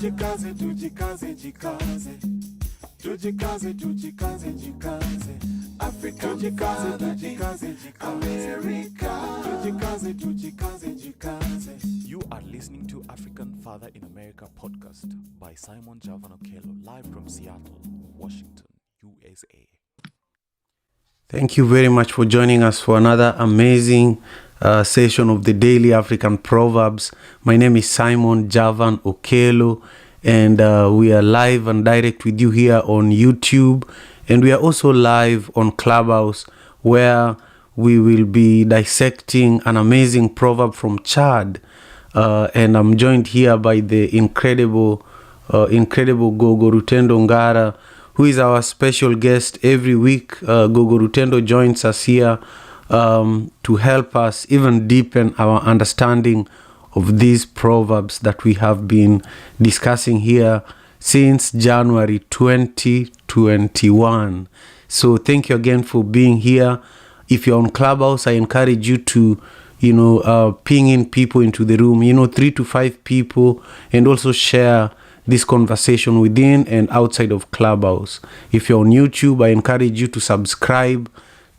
Tujikaze, tujikaze, jikaze. Tujikaze, tujikaze, jikaze. Africa, tujikaze, tujikaze, jikaze. America, tujikaze, tujikaze, jikaze. You are listening to African Father in America podcast by Simon Javan Okello, live from Seattle, Washington, USA. Thank you very much for joining us for another amazing session of the Daily African Proverbs. My name is Simon Javan Okello, and we are live and direct with you here on YouTube. And we are also live on Clubhouse, where we will be dissecting an amazing proverb from Chad. And I'm joined here by the incredible Gogo Rutendo Ngara, who is our special guest every week. Gogo Rutendo joins us here to help us even deepen our understanding of these proverbs that we have been discussing here since January 2021. So thank you again for being here. If you're on Clubhouse, I encourage you to ping in people into the room, 3 to 5 people, and also share this conversation within and outside of Clubhouse. If you're on YouTube, I encourage you to subscribe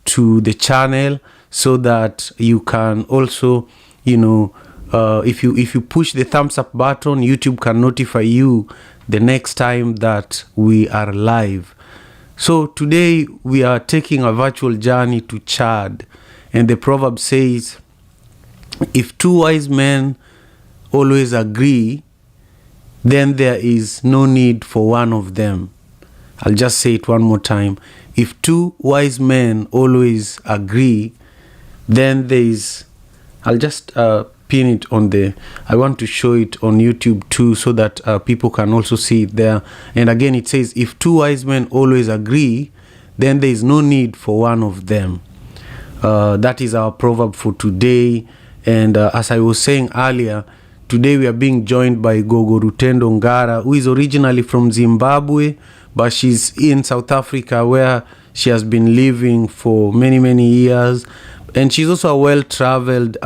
to the channel so that you can also, if you push the thumbs up button, YouTube can notify you the next time that we are live. So today we are taking a virtual journey to Chad, and the proverb says, if two wise men always agree, then there is no need for one of them. I'll just say it one more time. If two wise men always agree, then there is... I'll just pin it on I want to show it on YouTube too, so that people can also see it there. And again, it says, if two wise men always agree, then there is no need for one of them. That is our proverb for today. And as I was saying earlier, today we are being joined by Gogo Rutendo Ngara, who is originally from Zimbabwe, but she's in South Africa, where she has been living for many, many years. And she's also a well-traveled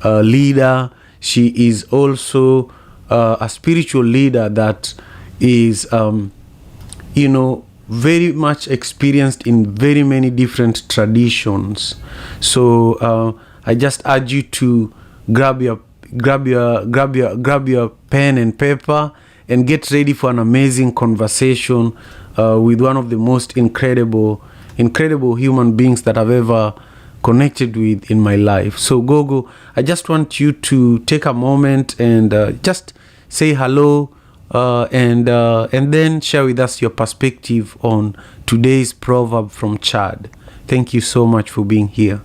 leader. She is also a spiritual leader that is, very much experienced in very many different traditions. So I just urge you to grab your pen and paper and get ready for an amazing conversation with one of the most incredible human beings that I've ever connected with in my life. So Gogo, I just want you to take a moment and just say hello and then share with us your perspective on today's proverb from Chad. Thank you so much for being here.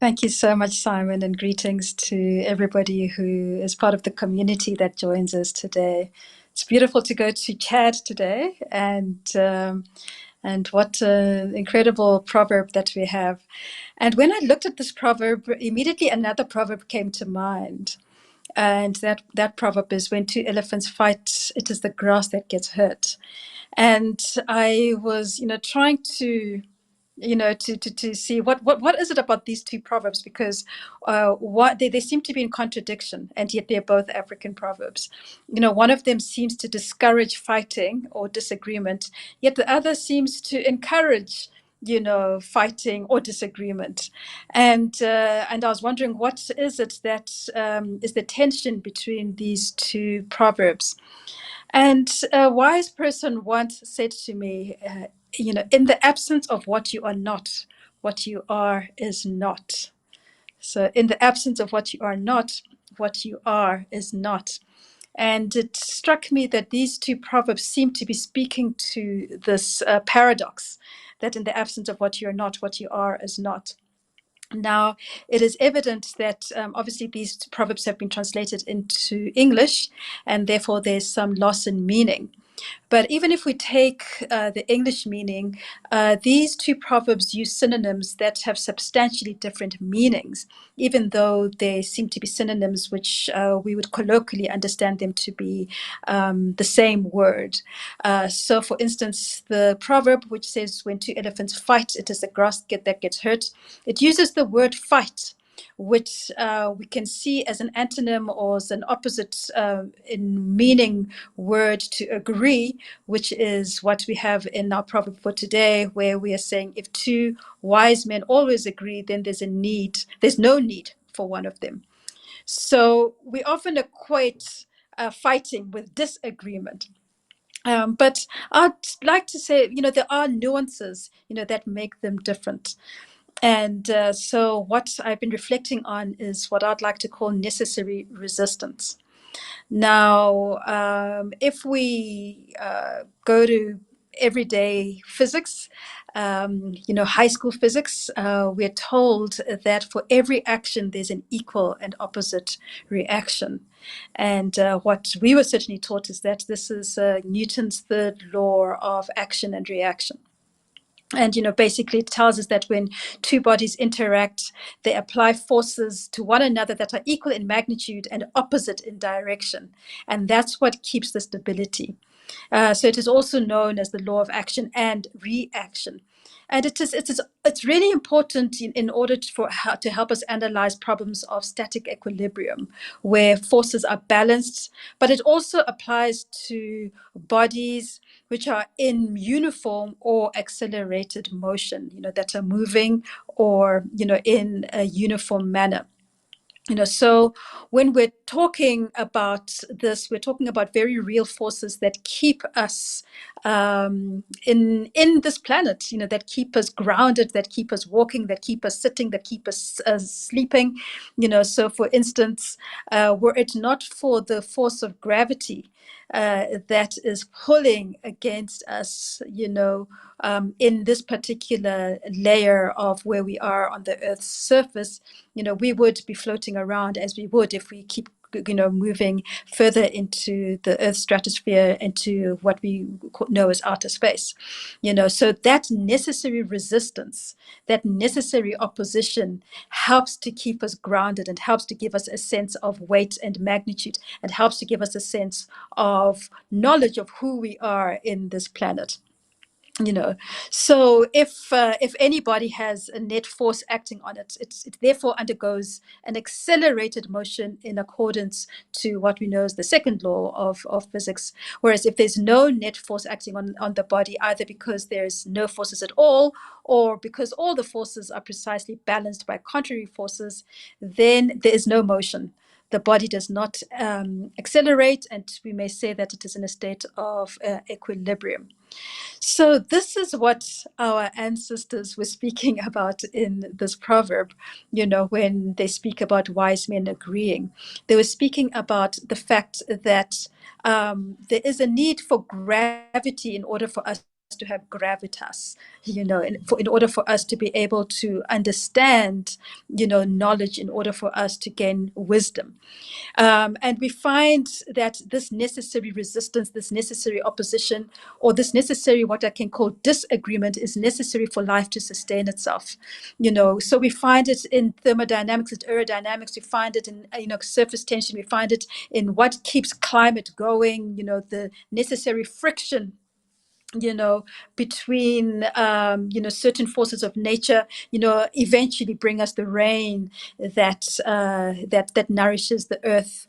Thank you so much, Simon, and greetings to everybody who is part of the community that joins us today. It's beautiful to go to Chad today, and what an incredible proverb that we have. And when I looked at this proverb, immediately another proverb came to mind. And that proverb is, when two elephants fight, it is the grass that gets hurt. And I was, trying to see what is it about these two proverbs, because they seem to be in contradiction, and yet they're both African proverbs. One of them seems to discourage fighting or disagreement, yet the other seems to encourage fighting or disagreement. And I was wondering, what is it that is the tension between these two proverbs? And a wise person once said to me, in the absence of what you are not, what you are is not. So in the absence of what you are not, what you are is not. And it struck me that these two proverbs seem to be speaking to this paradox, that in the absence of what you're not, what you are is not. Now, it is evident that obviously these proverbs have been translated into English, and therefore there's some loss in meaning. But even if we take the English meaning, these two proverbs use synonyms that have substantially different meanings, even though they seem to be synonyms which we would colloquially understand them to be the same word. So, for instance, the proverb which says, when two elephants fight, it is the grass that gets hurt, it uses the word fight which we can see as an antonym or as an opposite in meaning word to agree, which is what we have in our proverb for today, where we are saying if two wise men always agree, then there's no need for one of them. So we often equate fighting with disagreement. But I'd like to say, there are nuances, that make them different. And so what I've been reflecting on is what I'd like to call necessary resistance. Now, if we go to everyday physics, high school physics, we're told that for every action, there's an equal and opposite reaction. And what we were certainly taught is that this is Newton's third law of action and reaction. And, basically it tells us that when two bodies interact, they apply forces to one another that are equal in magnitude and opposite in direction. And that's what keeps the stability. So it is also known as the law of action and reaction. And it's really important in order to help us analyze problems of static equilibrium, where forces are balanced, but it also applies to bodies which are in uniform or accelerated motion, that are moving or, in a uniform manner. So when we're talking about this, we're talking about very real forces that keep us in this planet, that keep us grounded, that keep us walking, that keep us sitting, that keep us sleeping. So for instance, were it not for the force of gravity that is pulling against us, in this particular layer of where we are on the Earth's surface, we would be floating around as we would if we keep moving further into the Earth's stratosphere, into what we know as outer space. So that necessary resistance, that necessary opposition helps to keep us grounded and helps to give us a sense of weight and magnitude, and helps to give us a sense of knowledge of who we are in this planet. So if anybody has a net force acting on it, it therefore undergoes an accelerated motion in accordance to what we know as the second law of physics. Whereas if there's no net force acting on the body, either because there's no forces at all, or because all the forces are precisely balanced by contrary forces, then there is no motion. The body does not accelerate, and we may say that it is in a state of equilibrium. So this is what our ancestors were speaking about in this proverb, when they speak about wise men agreeing. They were speaking about the fact that there is a need for gravity in order for us to have gravitas, in order for us to be able to understand, knowledge, in order for us to gain wisdom. And we find that this necessary resistance, this necessary opposition, or this necessary, what I can call disagreement, is necessary for life to sustain itself. So we find it in thermodynamics and aerodynamics. We find it in surface tension. We find it in what keeps climate going. The necessary friction, between certain forces of nature, eventually bring us the rain that nourishes the earth,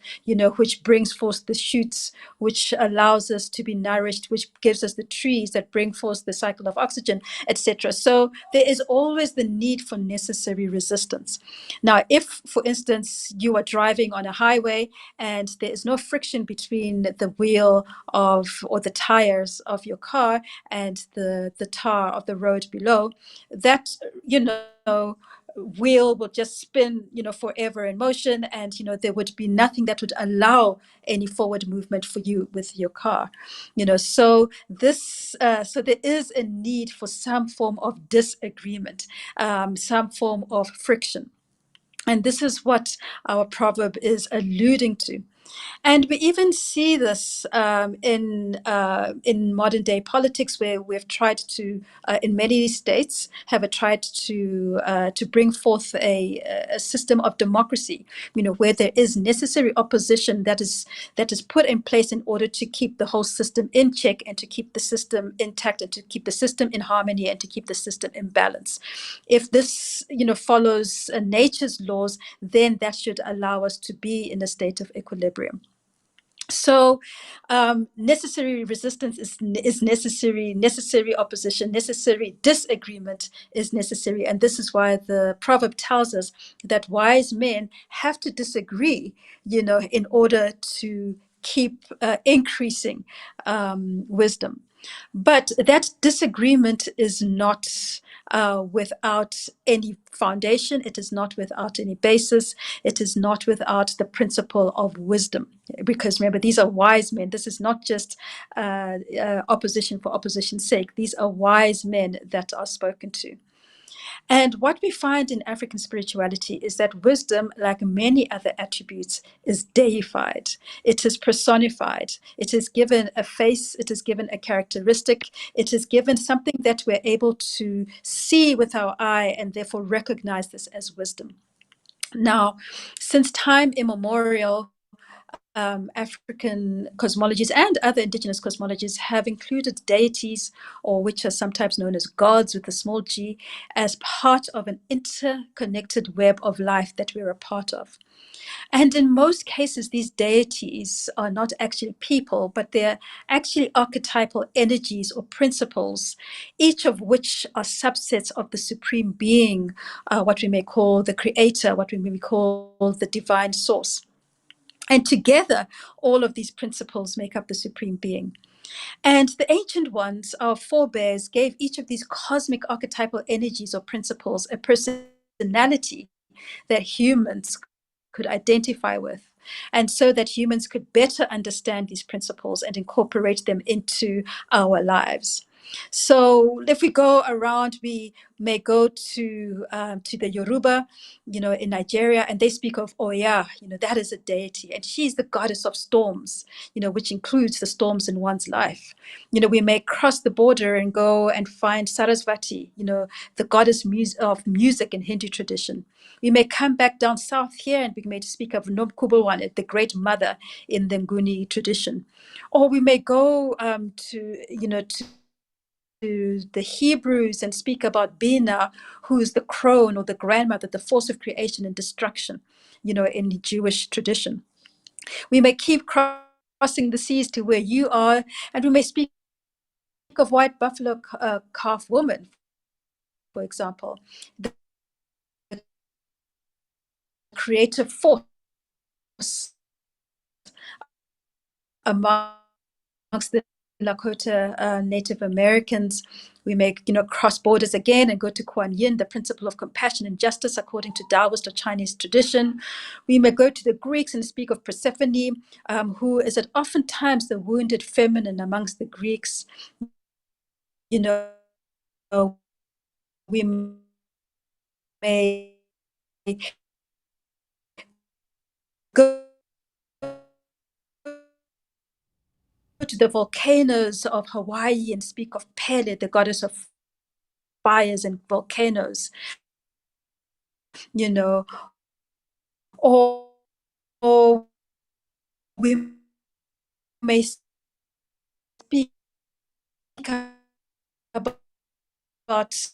which brings forth the shoots, which allows us to be nourished, which gives us the trees that bring forth the cycle of oxygen, etc. So there is always the need for necessary resistance. Now, if, for instance, you are driving on a highway and there is no friction between the wheel or the tires of your car and the tar of the road below, that wheel will just spin forever in motion, and there would be nothing that would allow any forward movement for you with your car. So there is a need for some form of disagreement, some form of friction. And this is what our proverb is alluding to. And we even see this in modern day politics, where we've tried to, in many states, have tried to bring forth a system of democracy, where there is necessary opposition that is put in place in order to keep the whole system in check and to keep the system intact and to keep the system in harmony and to keep the system in balance. If this, follows nature's laws, then that should allow us to be in a state of equilibrium. So necessary resistance is necessary, necessary opposition, necessary disagreement is necessary. And this is why the proverb tells us that wise men have to disagree, in order to keep increasing wisdom. But that disagreement is not without any foundation. It is not without any basis. It is not without the principle of wisdom. Because remember, these are wise men. This is not just opposition for opposition's sake. These are wise men that are spoken to. And what we find in African spirituality is that wisdom, like many other attributes, is deified. It is personified. It is given a face. It is given a characteristic. It is given something that we're able to see with our eye and therefore recognize this as wisdom. Now, since time immemorial, African cosmologies and other indigenous cosmologies have included deities, or which are sometimes known as gods with a small g, as part of an interconnected web of life that we're a part of. And in most cases, these deities are not actually people, but they're actually archetypal energies or principles, each of which are subsets of the supreme being, what we may call the creator, what we may call the divine source. And together, all of these principles make up the supreme being. And the ancient ones, our forebears, gave each of these cosmic archetypal energies or principles a personality that humans could identify with. And so that humans could better understand these principles and incorporate them into our lives. So if we go around, we may go to the Yoruba, in Nigeria, and they speak of Oya, that is a deity, and she's the goddess of storms, which includes the storms in one's life. We may cross the border and go and find Sarasvati, the goddess of music in Hindu tradition. We may come back down south here and we may speak of Nomkubulwane, the great mother in the Nguni tradition. Or we may go to the Hebrews and speak about Bina, who is the crone or the grandmother, the force of creation and destruction, in the Jewish tradition. We may keep crossing the seas to where you are, and we may speak of white buffalo calf woman, for example, the creative force amongst the Lakota Native Americans. We may, cross borders again and go to Kuan Yin, the principle of compassion and justice according to Taoist or Chinese tradition. We may go to the Greeks and speak of Persephone, who is at oftentimes the wounded feminine amongst the Greeks. We may go to the volcanoes of Hawaii and speak of Pele, the goddess of fires and volcanoes, or we may speak about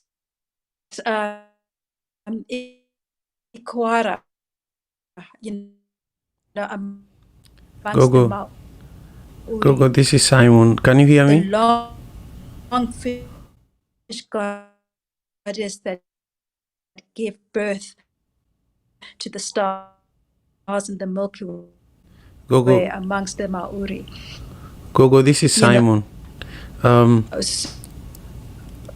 Ikwara, amongst the Gogo, Gogo, Maori, this is Simon. Can you hear the me? long fish goddess that gave birth to the stars in the Milky Way Gogo, amongst the Maori. Gogo, this is Simon.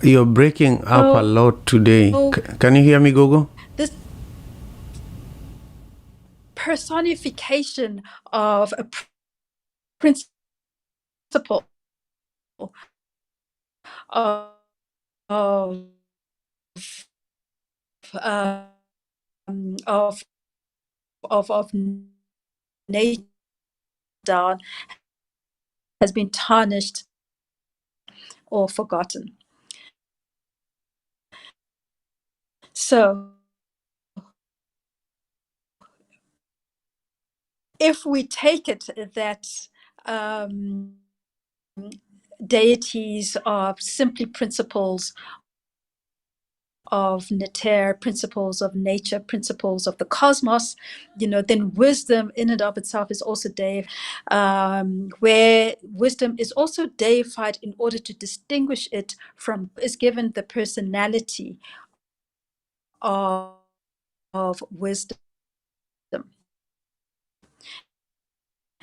You're breaking up a lot today. Can you hear me, Gogo? This personification of a principle of of nature down has been tarnished or forgotten. So if we take it that deities are simply principles of neter, principles of nature, principles of the cosmos, then wisdom in and of itself is also where wisdom is also deified in order to distinguish it from, is given the personality of wisdom.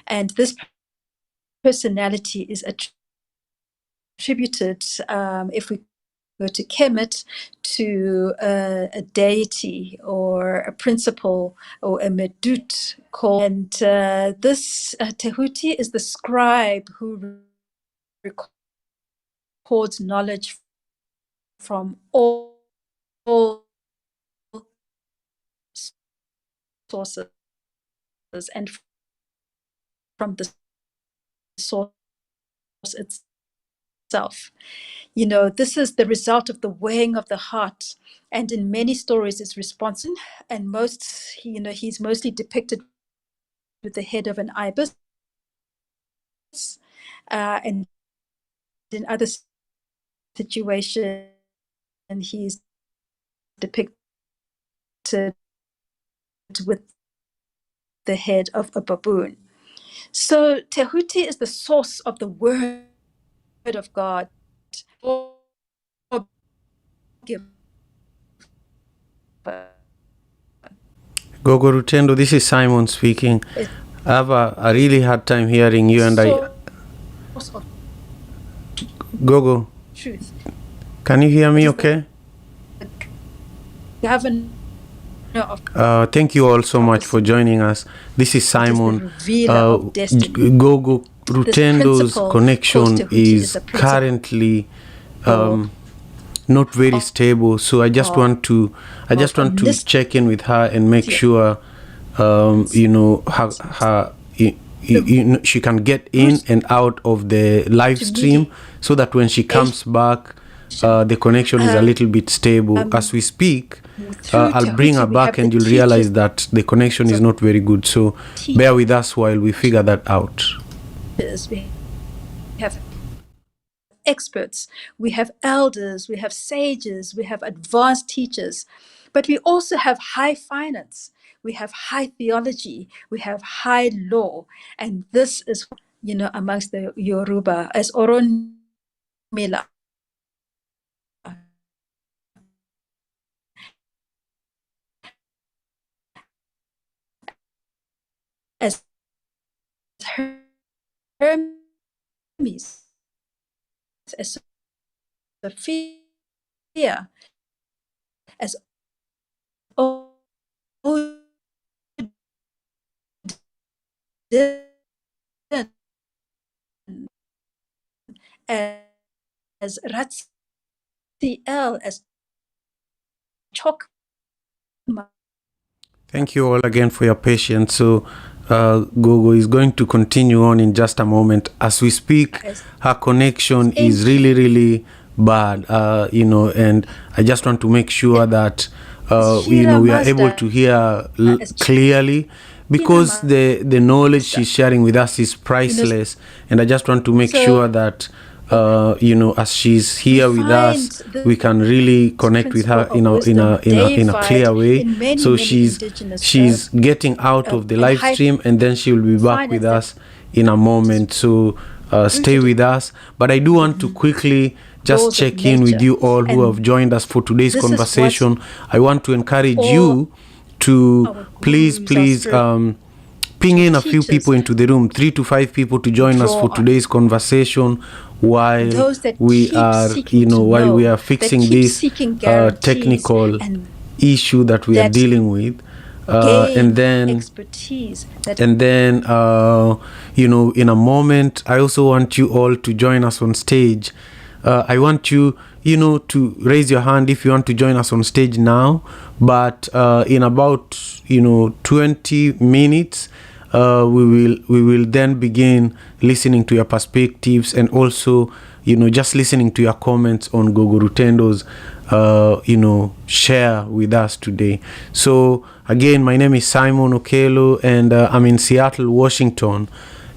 And this personality is attributed, if we go to Kemet, to a deity or a principle or a medut called. And this Tehuti is the scribe who records knowledge from all sources and from the source itself. This is the result of the weighing of the heart, and in many stories is responsive, and he's mostly depicted with the head of an ibis, and in other situations he's depicted with the head of a baboon. So Tehuti is the source of the word of God. Gogo Rutendo, this is Simon speaking. I have a really hard time hearing you, and Gogo, truth. Can you hear me okay? Thank you all so much for joining us. This is Simon. Gogo Rutendo's connection is currently not very stable, so I just want to check in with her and make sure she can get in and out of the live stream, so that when she comes back the connection is a little bit stable. As we speak, I'll bring her back and you'll realize that the connection is not very good, so bear with us while we figure that out. We have experts, we have elders, we have sages, we have advanced teachers, but we also have high finance, we have high theology, we have high law, and this is amongst the Yoruba as Oron Mila. As Hermes, as Sophia, as as Raziel, as Chok. Thank you all again for your patience. So Gogo is going to continue on in just a moment. As we speak, her connection is really, really bad, and I just want to make sure that we are able to hear clearly, because the knowledge she's sharing with us is priceless, and I just want to make sure that as she's here with us, we can really connect with her in a clear way. So she's getting out of the live stream, and then she will be back with us in a moment. So stay with us. But I do want to quickly just check in with you all who have joined us for today's conversation. I want to encourage you to please ping in a few people into the room, 3 to 5 people to join us for today's conversation, while we are fixing this technical issue that we are dealing with, and then in a moment I also want you all to join us on stage. I want you to raise your hand if you want to join us on stage now, but in about 20 minutes we will then begin listening to your perspectives, and also, just listening to your comments on Gogo Rutendo's share with us today. So again, my name is Simon Okelo, and I'm in Seattle, Washington,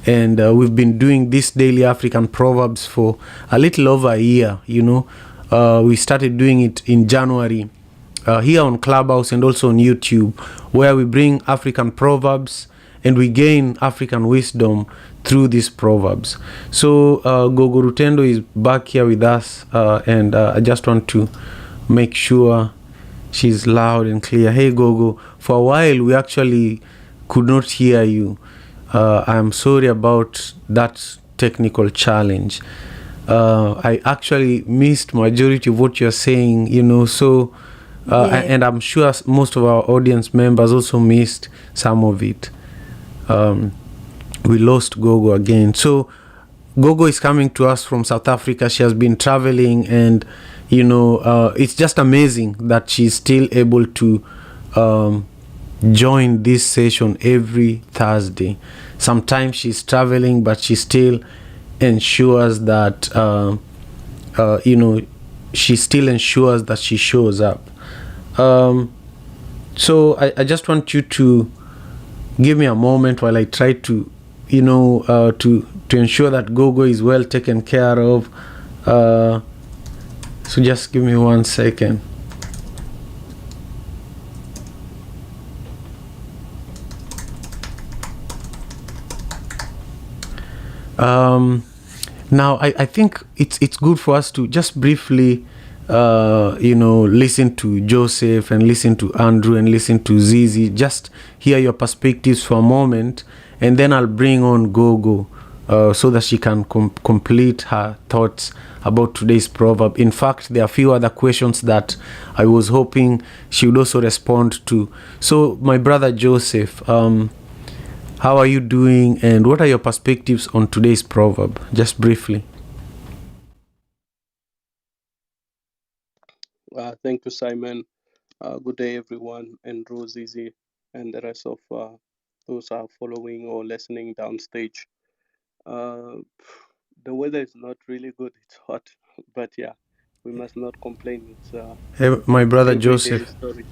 and we've been doing this daily African proverbs for a little over a year. We started doing it in January, here on Clubhouse and also on YouTube, where we bring African proverbs and we gain African wisdom through these proverbs. So Gogo Rutendo is back here with us, and I just want to make sure she's loud and clear. Hey Gogo, for a while we actually could not hear you. I'm sorry about that technical challenge. I actually missed majority of what you're saying, so and I'm sure most of our audience members also missed some of it. We lost Gogo again. So Gogo is coming to us from South Africa. She has been traveling, and it's just amazing that she's still able to join this session every Thursday. Sometimes she's traveling, but she still ensures that she still ensures that she shows up. So I just want you to give me a moment while I try to to ensure that Gogo is well taken care of. So just give me 1 second. Now I think it's good for us to just briefly listen to Joseph and listen to Andrew and listen to Zizi. Just hear your perspectives for a moment, and then I'll bring on Gogo so that she can complete her thoughts about today's proverb. In fact, there are a few other questions that I was hoping she would also respond to. So my brother Joseph, how are you doing, and what are your perspectives on today's proverb? Just briefly. Thank you, Simon. Good day, everyone, and Rosizi, and the rest of those who are following or listening downstage. The weather is not really good. It's hot, but yeah, we must not complain. It's Hey, my brother everyday Joseph. story.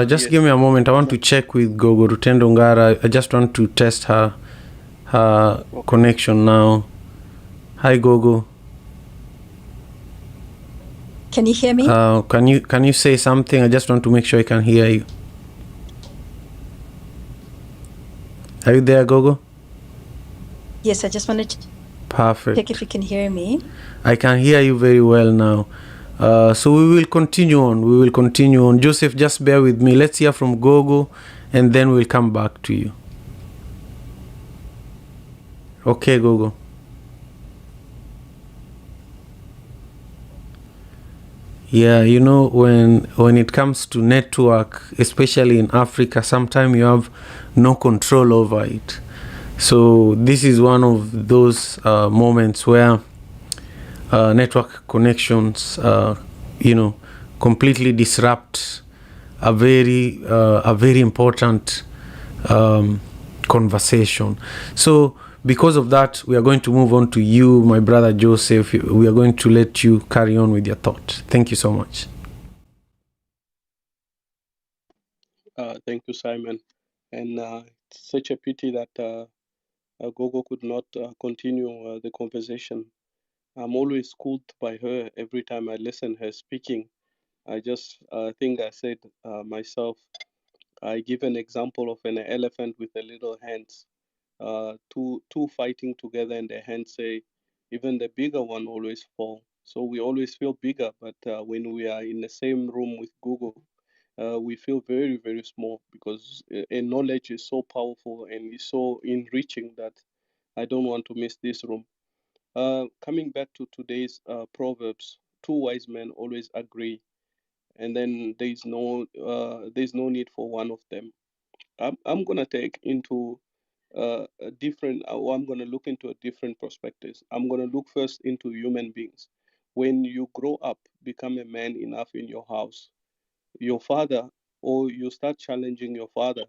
Just Yes. give me a moment. I want to check with Gogo Rutendo Ngara. I just want to test her Okay. connection now. Hi, Gogo. Can you hear me? Can you say something? I just want to make sure I can hear you. Are you there, Gogo? Yes, I just wanted to Perfect. check if you can hear me. I can hear you very well now. So we will continue on. Joseph, just bear with me. Let's hear from Gogo, and then we'll come back to you. Okay, Gogo. Yeah, when it comes to network, especially in Africa, sometimes you have no control over it. So this is one of those moments where network connections, completely disrupt a very important conversation. So because of that, we are going to move on to you, my brother Joseph. We are going to let you carry on with your thought. Thank you so much. Thank you, Simon. And it's such a pity that Gogo could not continue the conversation. I'm always schooled by her every time I listen her speaking. I just think I said myself, I give an example of an elephant with a little hands. Two fighting together, and their hands say, even the bigger one always fall. So we always feel bigger, but when we are in the same room with Google, we feel very, very small because knowledge is so powerful and is so enriching that I don't want to miss this room. Coming back to today's proverbs, two wise men always agree, and then there's no need for one of them. I'm gonna take into a different, or I'm gonna look into a different perspectives. I'm gonna look first into human beings. When you grow up, become a man enough in your house, your father, or you start challenging your father,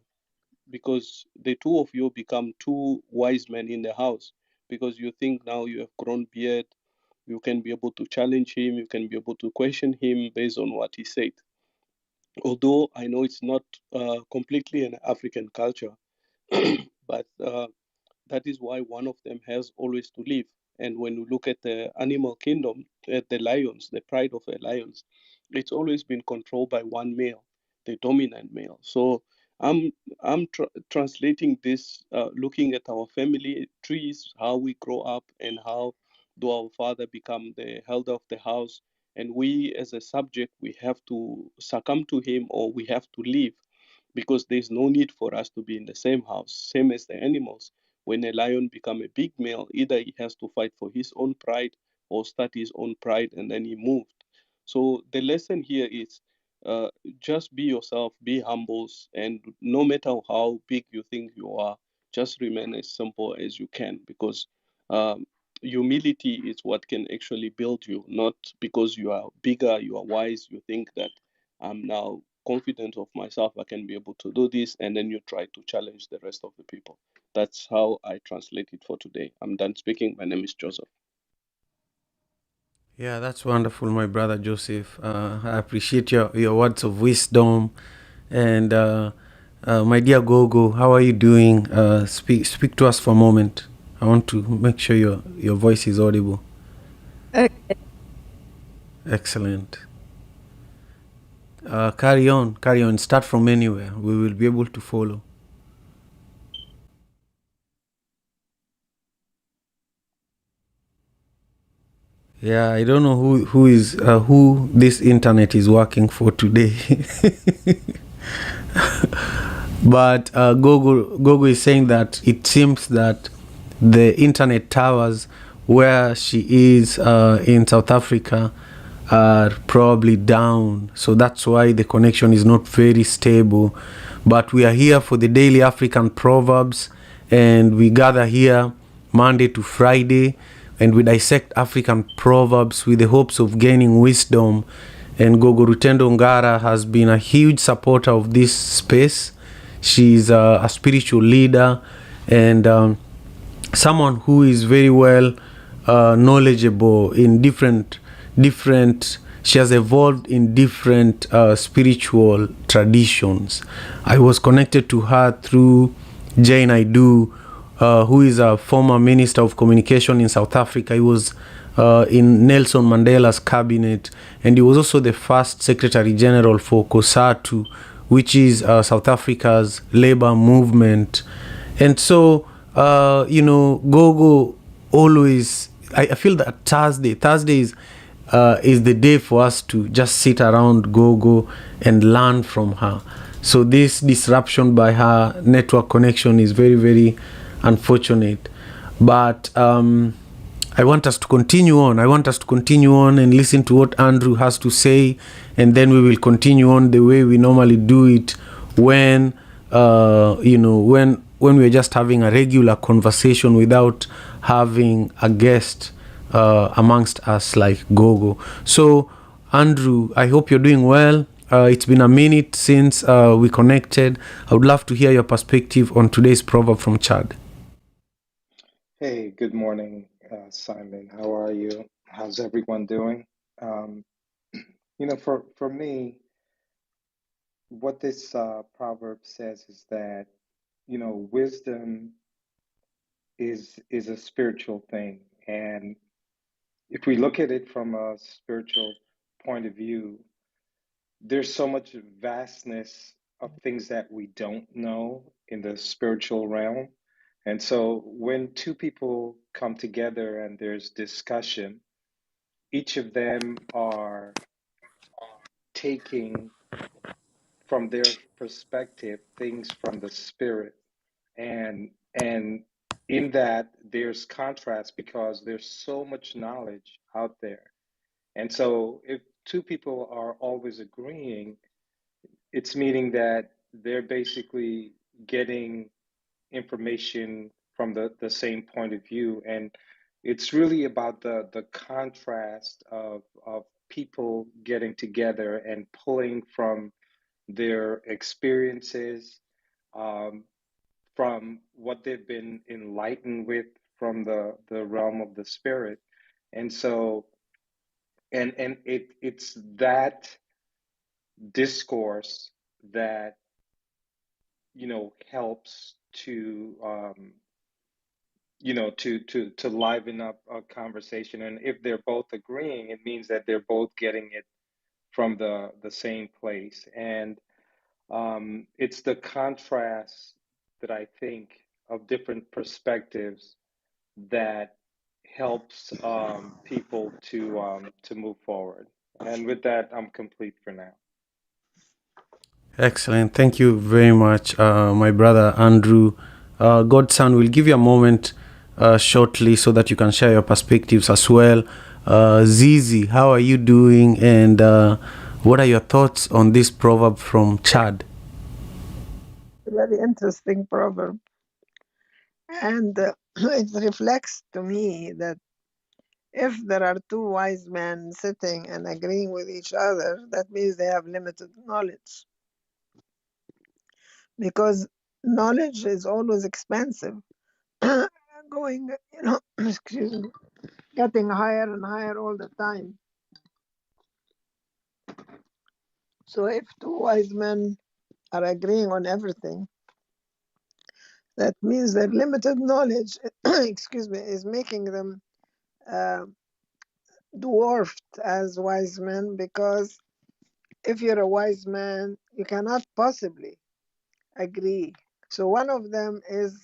because the two of you become two wise men in the house, because you think now you have grown beard, you can be able to challenge him, you can be able to question him based on what he said. Although I know it's not completely an African culture, but that is why one of them has always to live. And when you look at the animal kingdom, at the lions, the pride of the lions, it's always been controlled by one male, the dominant male. So I'm translating this, looking at our family trees, how we grow up, and how do our father become the elder of the house, and we as a subject, we have to succumb to him, or we have to leave, because there's no need for us to be in the same house, same as the animals. When a lion become a big male, either he has to fight for his own pride or start his own pride, and then he moved. So the lesson here is, uh, just be yourself, be humble, and no matter how big you think you are, just remain as simple as you can, because humility is what can actually build you, not because you are bigger, you are wise, you think that I'm now confident of myself, I can be able to do this, and then you try to challenge the rest of the people. That's how I translate it for today. I'm done speaking. My name is Joseph. Yeah, that's wonderful, my brother Joseph. I appreciate your words of wisdom. And my dear Gogo, how are you doing? Speak to us for a moment. I want to make sure your voice is audible. Okay. Excellent. Carry on. Start from anywhere. We will be able to follow. Yeah, I don't know who this internet is working for today. But Gogo is saying that it seems that the internet towers where she is in South Africa are probably down, so that's why the connection is not very stable. But we are here for the daily African proverbs, and we gather here Monday to Friday, and we dissect African proverbs with the hopes of gaining wisdom. And Gogo Rutendo Ngara has been a huge supporter of this space. She's a spiritual leader, and someone who is very well knowledgeable in different. She has evolved in different spiritual traditions. I was connected to her through Jane Aidu, who is a former minister of communication in South Africa. He was in Nelson Mandela's cabinet, and he was also the first Secretary General for COSATU, which is South Africa's labor movement. And so, Gogo always, I feel that Thursday is the day for us to just sit around Gogo and learn from her. So this disruption by her network connection is very, very unfortunate. But I want us to continue on. And listen to what Andrew has to say, and then we will continue on the way we normally do it when when we're just having a regular conversation without having a guest amongst us like Gogo. So, Andrew, I hope you're doing well. It's been a minute since we connected. I would love to hear your perspective on today's proverb from Chad. Hey, good morning, Simon. How are you? How's everyone doing? Um, for me, what this proverb says is that, wisdom is a spiritual thing, and if we look at it from a spiritual point of view, there's so much vastness of things that we don't know in the spiritual realm. And so when two people come together and there's discussion, each of them are taking from their perspective things from the spirit, and in that there's contrast because there's so much knowledge out there. And so if two people are always agreeing, it's meaning that they're basically getting information from the same point of view. And it's really about the contrast of people getting together and pulling from their experiences, from what they've been enlightened with from the realm of the spirit. And so, and it's that discourse that, helps to, to liven up a conversation. And if they're both agreeing, it means that they're both getting it from the same place. And it's the contrast that I think of different perspectives that helps people to move forward. And with that, I'm complete for now. Excellent. Thank you very much, my brother Andrew. Godson, will give you a moment shortly so that you can share your perspectives as well. Zizi, how are you doing? And what are your thoughts on this proverb from Chad? Very interesting proverb. And it reflects to me that if there are two wise men sitting and agreeing with each other, that means they have limited knowledge. Because knowledge is always expensive. Going, excuse me, getting higher and higher all the time. So if two wise men are agreeing on everything, that means that limited knowledge, excuse me, is making them dwarfed as wise men, because if you're a wise man, you cannot possibly agree. So one of them is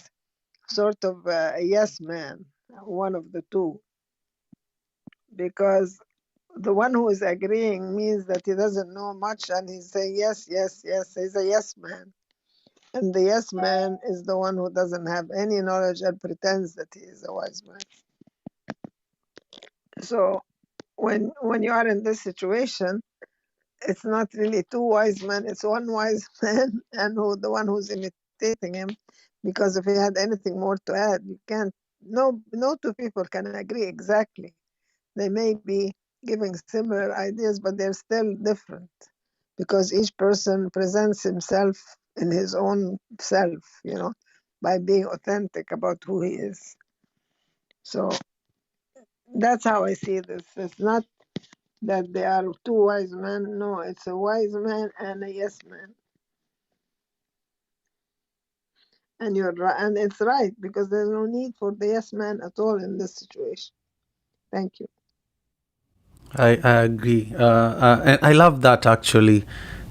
sort of a yes man, one of the two, because the one who is agreeing means that he doesn't know much and he's saying yes, yes, yes. He's a yes man. And the yes man is the one who doesn't have any knowledge and pretends that he is a wise man. So when you are in this situation, it's not really two wise men, it's one wise man and the one who's imitating him. Because if he had anything more to add, you can't, no two people can agree exactly. They may be giving similar ideas, but they're still different because each person presents himself in his own self, by being authentic about who he is. So that's how I see this. It's not that they are two wise men. No, it's a wise man and a yes man. And you're right, and it's right, because there's no need for the yes man at all in this situation. Thank you. I agree. And I love that actually.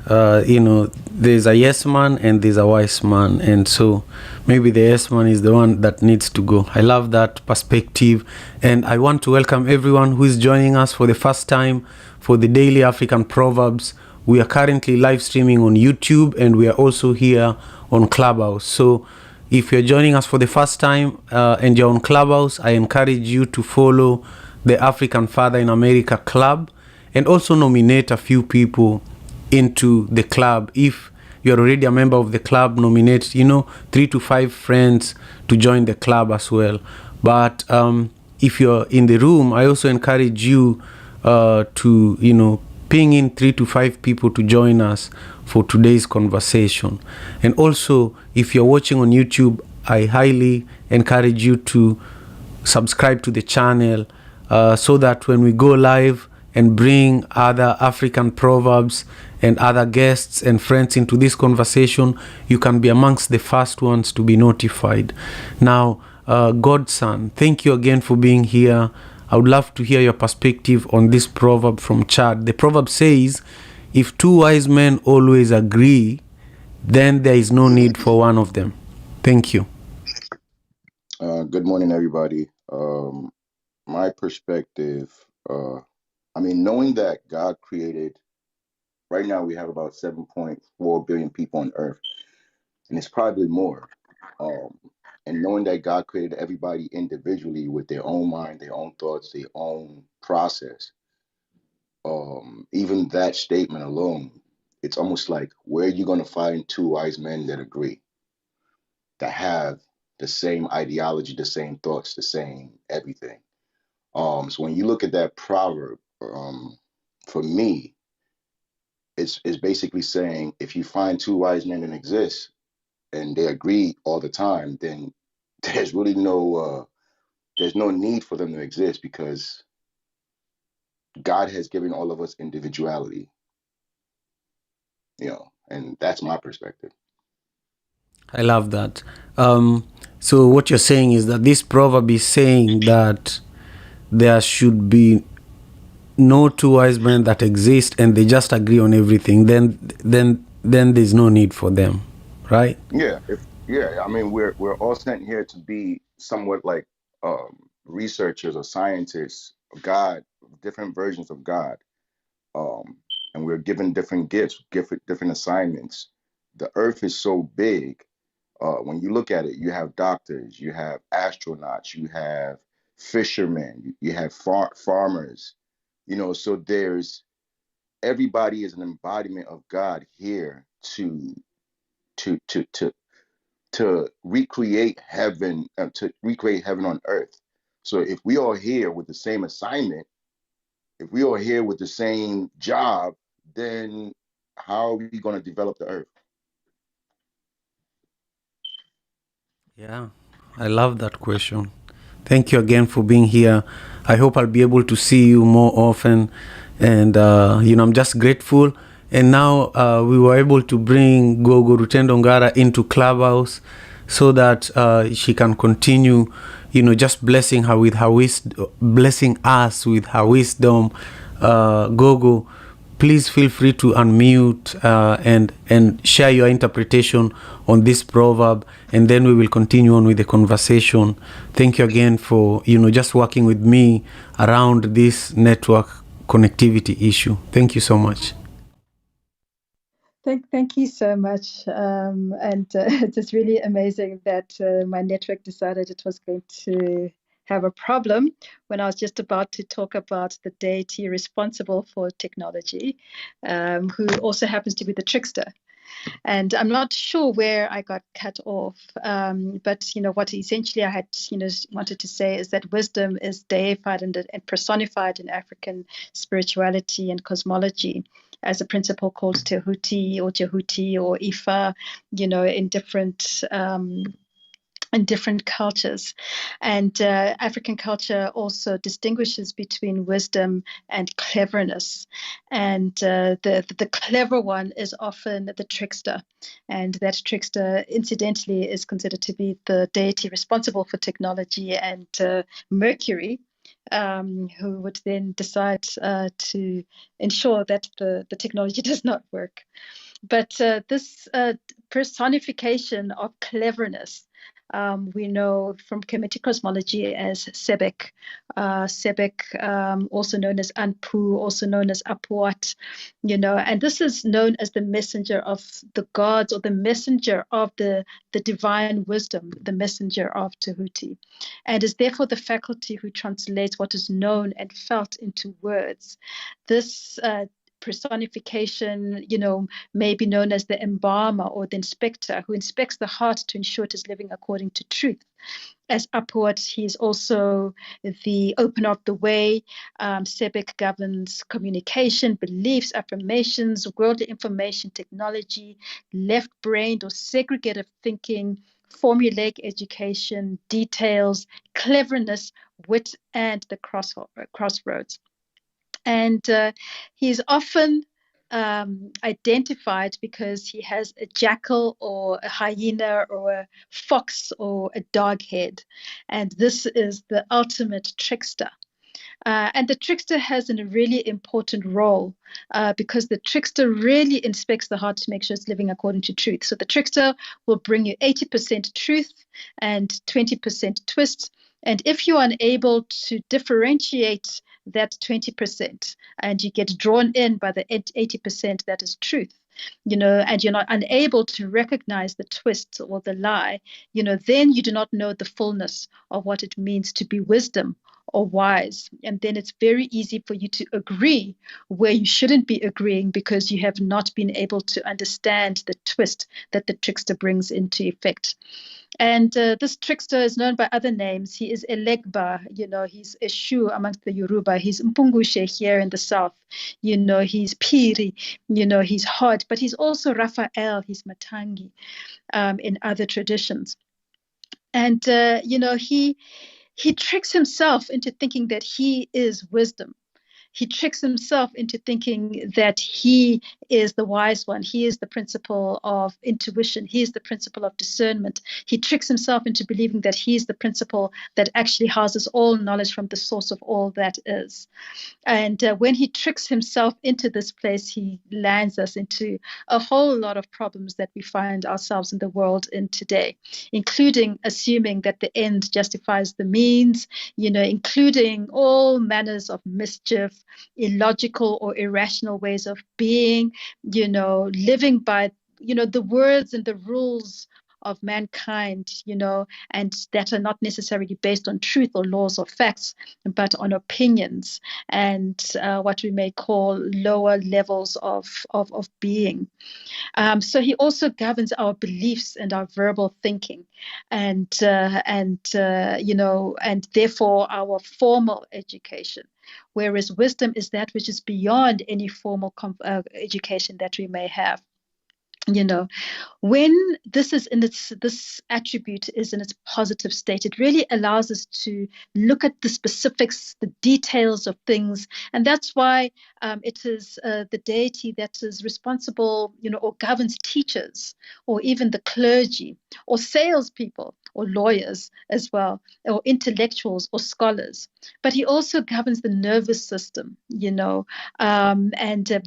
There's a yes man and there's a wise man. And so maybe the yes man is the one that needs to go. I love that perspective. And I want to welcome everyone who is joining us for the first time for the Daily African Proverbs. We are currently live streaming on YouTube and we are also here on Clubhouse. So if you're joining us for the first time and you're on Clubhouse, I encourage you to follow the African Father in America Club and also nominate a few people into the club. If you're already a member of the club, nominate 3 to 5 friends to join the club as well. But if you're in the room, I also encourage you to ping in 3 to 5 people to join us for today's conversation. And also, if you're watching on YouTube, I highly encourage you to subscribe to the channel so that when we go live and bring other African proverbs and other guests and friends into this conversation, you can be amongst the first ones to be notified. Now, Godson, thank you again for being here. I would love to hear your perspective on this proverb from Chad. The proverb says, if two wise men always agree, then there is no need for one of them. Thank you. Good morning, everybody. My perspective, knowing that God created, right now we have about 7.4 billion people on earth, and it's probably more. And knowing that God created everybody individually with their own mind, their own thoughts, their own process, even that statement alone, it's almost like, where are you going to find two wise men that agree, that have the same ideology, the same thoughts, the same everything? So when you look at that proverb, for me, it's basically saying, if you find two wise men that exist, and they agree all the time, then there's really there's no need for them to exist, because God has given all of us individuality, and that's my perspective. I love that. So what you're saying is that this proverb is saying that there should be no two wise men that exist and they just agree on everything. Then there's no need for them, right? Yeah, I mean, we're all sent here to be somewhat like researchers or scientists of God, different versions of God, and we're given different gifts, different assignments. The earth is so big. When you look at it, you have doctors, you have astronauts, you have fishermen, you have farmers. So everybody is an embodiment of God here to to to to recreate heaven, on earth. So if we are here with the same assignment, if we are here with the same job, then how are we going to develop the earth? Yeah, I love that question. Thank you again for being here. I hope I'll be able to see you more often. And, I'm just grateful. And now we were able to bring Gogo Rutendo Ngara into Clubhouse so that she can continue, just blessing her with her blessing us with her wisdom. Gogo, please feel free to unmute and share your interpretation on this proverb, and then we will continue on with the conversation. Thank you again for just working with me around this network connectivity issue. Thank you so much. Thank you so much. It's just really amazing that my network decided it was going to have a problem when I was just about to talk about the deity responsible for technology, who also happens to be the trickster. And I'm not sure where I got cut off, but what essentially I had wanted to say is that wisdom is deified and personified in African spirituality and cosmology as a principle called Tehuti or Jehuti or Ifa, in different cultures. And African culture also distinguishes between wisdom and cleverness. And the clever one is often the trickster. And that trickster, incidentally, is considered to be the deity responsible for technology and Mercury, who would then decide to ensure that the technology does not work. But this personification of cleverness, we know from Kemetic cosmology as Sebek. Sebek, also known as Anpu, also known as Apuat, and this is known as the messenger of the gods, or the messenger of the divine wisdom, the messenger of Tehuti, and is therefore the faculty who translates what is known and felt into words. This personification, may be known as the embalmer or the inspector, who inspects the heart to ensure it is living according to truth. As upward, he is also the opener of the way. Sebek governs communication, beliefs, affirmations, worldly information, technology, left-brained or segregative thinking, formulaic education, details, cleverness, wit, and the crossroads. And he's often identified because he has a jackal or a hyena or a fox or a dog head. And this is the ultimate trickster. And the trickster has a really important role because the trickster really inspects the heart to make sure it's living according to truth. So the trickster will bring you 80% truth and 20% twist. And if you're unable to differentiate that 20% and you get drawn in by the 80% that is truth, and you're not unable to recognize the twist or the lie, then you do not know the fullness of what it means to be wisdom or wise. And then it's very easy for you to agree where you shouldn't be agreeing because you have not been able to understand the twist that the trickster brings into effect. And this trickster is known by other names. He is Elegba, he's Eshu amongst the Yoruba. He's Mpungushe here in the south. He's Piri, he's Hod, but he's also Raphael, he's Matangi in other traditions. And, he tricks himself into thinking that he is wisdom. He tricks himself into thinking that he is the wise one. He is the principle of intuition. He is the principle of discernment. He tricks himself into believing that he is the principle that actually houses all knowledge from the source of all that is. And when he tricks himself into this place, he lands us into a whole lot of problems that we find ourselves in the world in today, including assuming that the end justifies the means, including all manners of mischief, illogical or irrational ways of being, living by, the words and the rules of mankind, and that are not necessarily based on truth or laws or facts, but on opinions and what we may call lower levels of being. So he also governs our beliefs and our verbal thinking, and therefore our formal education. Whereas wisdom is that which is beyond any formal education that we may have. When this attribute is in its positive state, it really allows us to look at the specifics, the details of things. And that's why it is the deity that is responsible, or governs teachers, or even the clergy, or salespeople, or lawyers as well, or intellectuals or scholars. But he also governs the nervous system, and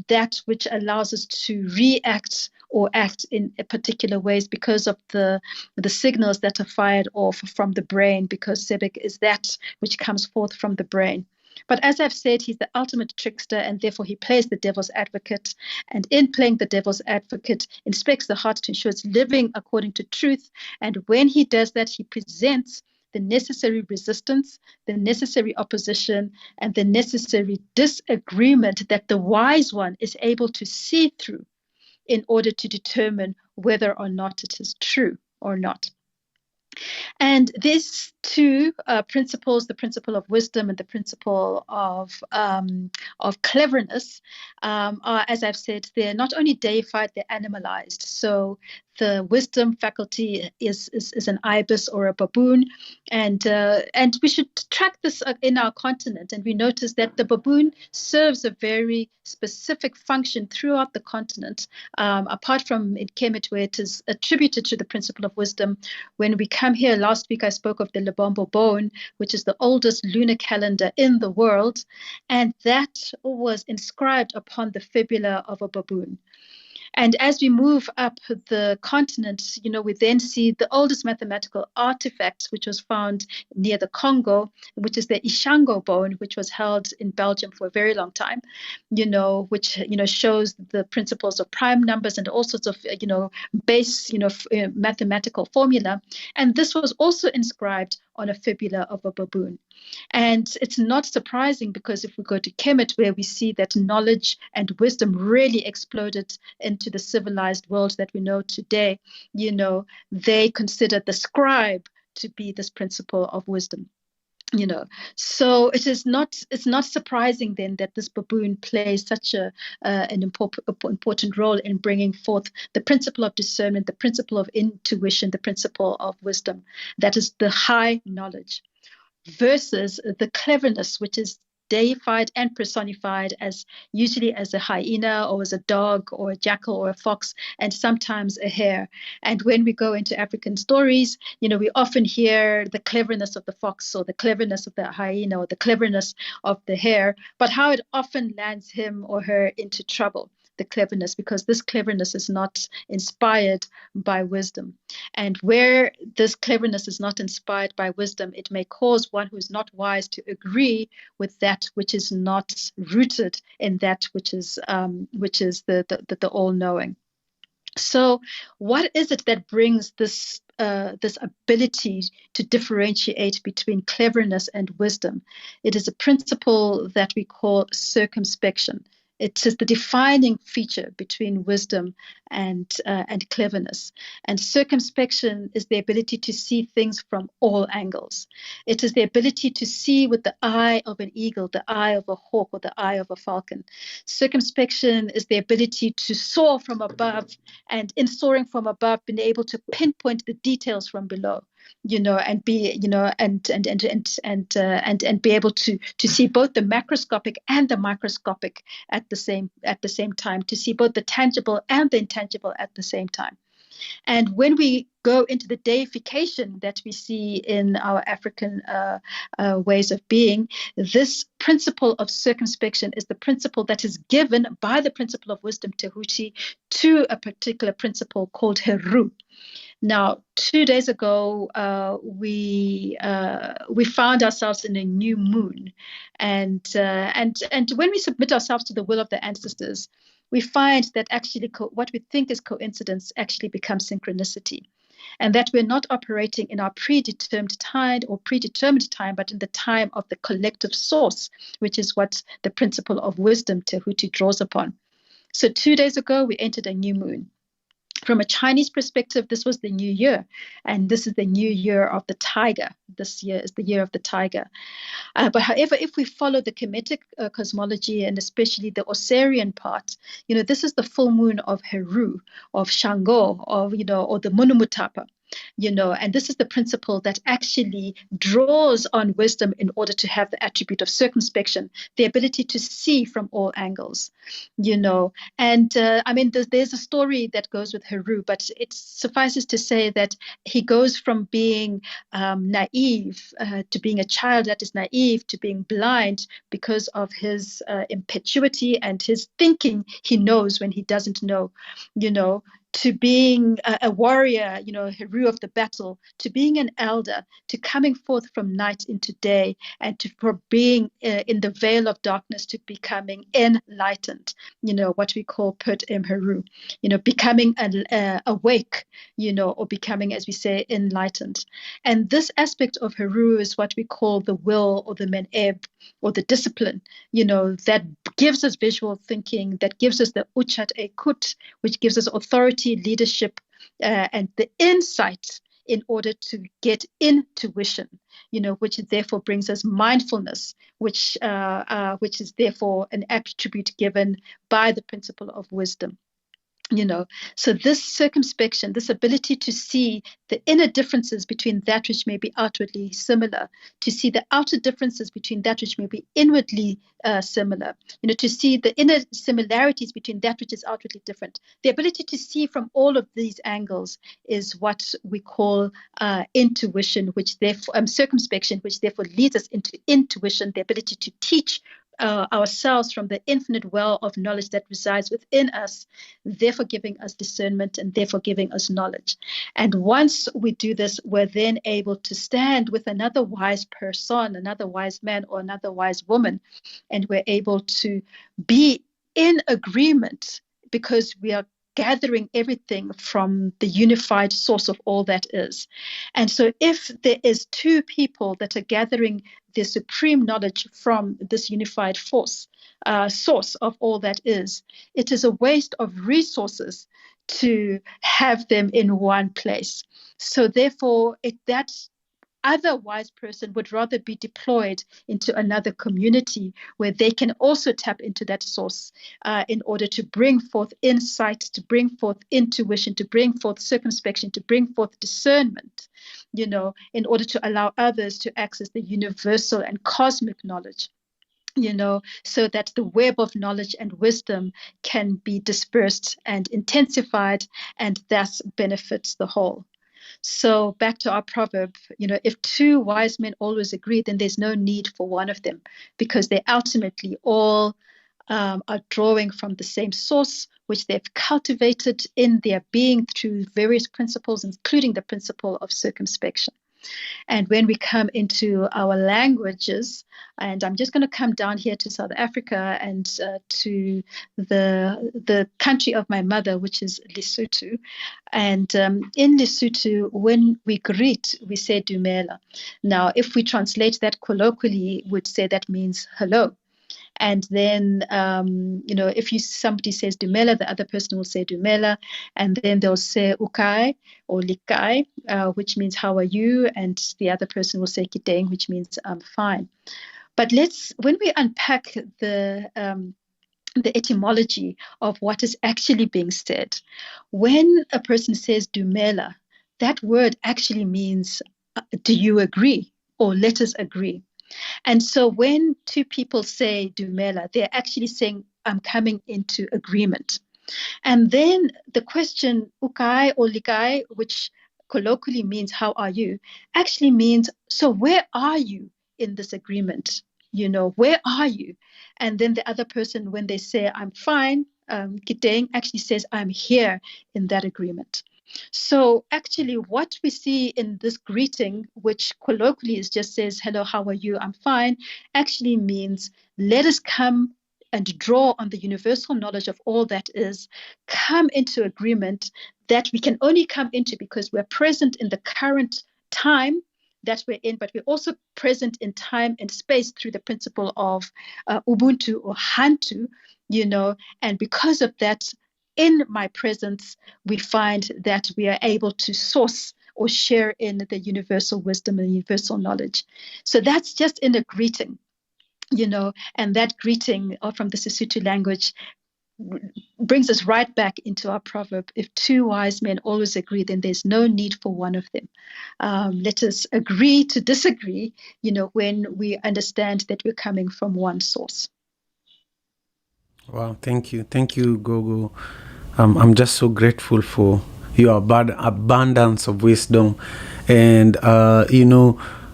that which allows us to react or act in particular ways because of the signals that are fired off from the brain, because Sebek is that which comes forth from the brain. But as I've said, he's the ultimate trickster, and therefore he plays the devil's advocate. And in playing the devil's advocate, inspects the heart to ensure it's living according to truth. And when he does that, he presents the necessary resistance, the necessary opposition, and the necessary disagreement that the wise one is able to see through in order to determine whether or not it is true or not. And these two principles, the principle of wisdom and the principle of cleverness, are, as I've said, they're not only deified, they're animalized. So the wisdom faculty is an ibis or a baboon, and we should track this in our continent. And we notice that the baboon serves a very specific function throughout the continent. Apart from in Kemet, where it is attributed to the principle of wisdom. When we come here, last week I spoke of the Lebombo bone, which is the oldest lunar calendar in the world, and that was inscribed upon the fibula of a baboon. And as we move up the continent, we then see the oldest mathematical artifact, which was found near the Congo, which is the Ishango bone, which was held in Belgium for a very long time, which, shows the principles of prime numbers and all sorts of, base, mathematical formula. And this was also inscribed on a fibula of a baboon. And it's not surprising, because if we go to Kemet, where we see that knowledge and wisdom really exploded into the civilized world that we know today, they consider the scribe to be this principle of wisdom. So it's not surprising then that this baboon plays such an important role in bringing forth the principle of discernment, the principle of intuition, the principle of wisdom. That is the high knowledge, versus the cleverness, which is deified and personified as usually as a hyena or as a dog or a jackal or a fox, and sometimes a hare. And when we go into African stories, we often hear the cleverness of the fox or the cleverness of the hyena or the cleverness of the hare, but how it often lands him or her into trouble. The cleverness, because this cleverness is not inspired by wisdom. And where this cleverness is not inspired by wisdom, it may cause one who is not wise to agree with that which is not rooted in that which is the all-knowing. So what is it that brings this this ability to differentiate between cleverness and wisdom. It is a principle that we call circumspection. It is the defining feature between wisdom and cleverness. And circumspection is the ability to see things from all angles. It is the ability to see with the eye of an eagle, the eye of a hawk, or the eye of a falcon. Circumspection is the ability to soar from above, and in soaring from above, being able to pinpoint the details from below. And be, and be able to see both the macroscopic and the microscopic at the same time, to see both the tangible and the intangible at the same time. And when we go into the deification that we see in our African ways of being, this principle of circumspection is the principle that is given by the principle of wisdom, Tehuti, to a particular principle called Heru. Now, 2 days ago, we found ourselves in a new moon, and when we submit ourselves to the will of the ancestors, we find that actually what we think is coincidence actually becomes synchronicity, and that we're not operating in our predetermined time, but in the time of the collective source, which is what the principle of wisdom, Tehuti, draws upon. So 2 days ago, we entered a new moon. From a Chinese perspective, this was the new year, and this is the new year of the tiger. This year is the year of the tiger. But however, if we follow the Kemetic cosmology, and especially the Osirian part, this is the full moon of Heru, of Shango, or the Munumutapa. And this is the principle that actually draws on wisdom in order to have the attribute of circumspection, the ability to see from all angles, And there's a story that goes with Heru, but it suffices to say that he goes from being naive to being a child that is naive, to being blind because of his impetuosity and his thinking he knows when he doesn't know, to being a warrior, Heru of the battle, to being an elder, to coming forth from night into day, and for being in the veil of darkness, to becoming enlightened, what we call Pert Em Heru, becoming awake, or becoming, as we say, enlightened. And this aspect of Heru is what we call the will, or the men'eb, or the discipline, that gives us visual thinking, that gives us the uchat ekut, which gives us authority, leadership, and the insight in order to get intuition, which therefore brings us mindfulness, which is therefore an attribute given by the principle of wisdom. So this circumspection, this ability to see the inner differences between that which may be outwardly similar, to see the outer differences between that which may be inwardly similar, to see the inner similarities between that which is outwardly different. The ability to see from all of these angles is what we call intuition, which therefore circumspection, which therefore leads us into intuition, the ability to teach ourselves from the infinite well of knowledge that resides within us, therefore giving us discernment and therefore giving us knowledge. And once we do this, we're then able to stand with another wise person, another wise man, or another wise woman, and we're able to be in agreement because we are gathering everything from the unified source of all that is. And so if there is two people that are gathering the supreme knowledge from this unified source of all that is, it is a waste of resources to have them in one place. So therefore, that other wise person would rather be deployed into another community where they can also tap into that source in order to bring forth insight, to bring forth intuition, to bring forth circumspection, to bring forth discernment, in order to allow others to access the universal and cosmic knowledge, so that the web of knowledge and wisdom can be dispersed and intensified, and thus benefits the whole. So back to our proverb, if two wise men always agree, then there's no need for one of them, because they ultimately all are drawing from the same source, which they've cultivated in their being through various principles, including the principle of circumspection. And when we come into our languages, and I'm just going to come down here to South Africa and to the country of my mother, which is Lesotho. And in Lesotho, when we greet, we say dumela. Now, if we translate that colloquially, we'd say that means hello. And then, if somebody says dumela, the other person will say dumela, and then they'll say ukai or likai, which means how are you, and the other person will say kiteng, which means I'm fine. But when we unpack the etymology of what is actually being said, when a person says dumela, that word actually means do you agree, or let us agree. And so when two people say dumela, they're actually saying, I'm coming into agreement. And then the question, ukai or likai, which colloquially means, how are you, actually means, so where are you in this agreement? Where are you? And then the other person, when they say, I'm fine, Kiteng actually says, I'm here in that agreement. So actually what we see in this greeting, which colloquially is just says, hello, how are you? I'm fine, actually means let us come and draw on the universal knowledge of all that is, come into agreement that we can only come into because we're present in the current time that we're in, but we're also present in time and space through the principle of Ubuntu or Hantu, and because of that, in my presence, we find that we are able to source or share in the universal wisdom and universal knowledge. So that's just in a greeting, and that greeting from the Sesotho language brings us right back into our proverb. If two wise men always agree, then there's no need for one of them. Let us agree to disagree, when we understand that we're coming from one source. Wow, thank you, Gogo. I'm just so grateful for your abundance of wisdom, and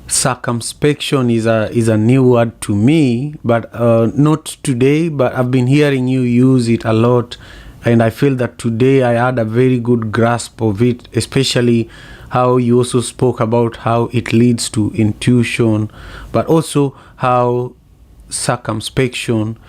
circumspection is a new word to me, but not today. But I've been hearing you use it a lot, and I feel that today I had a very good grasp of it, especially how you also spoke about how it leads to intuition, but also how circumspection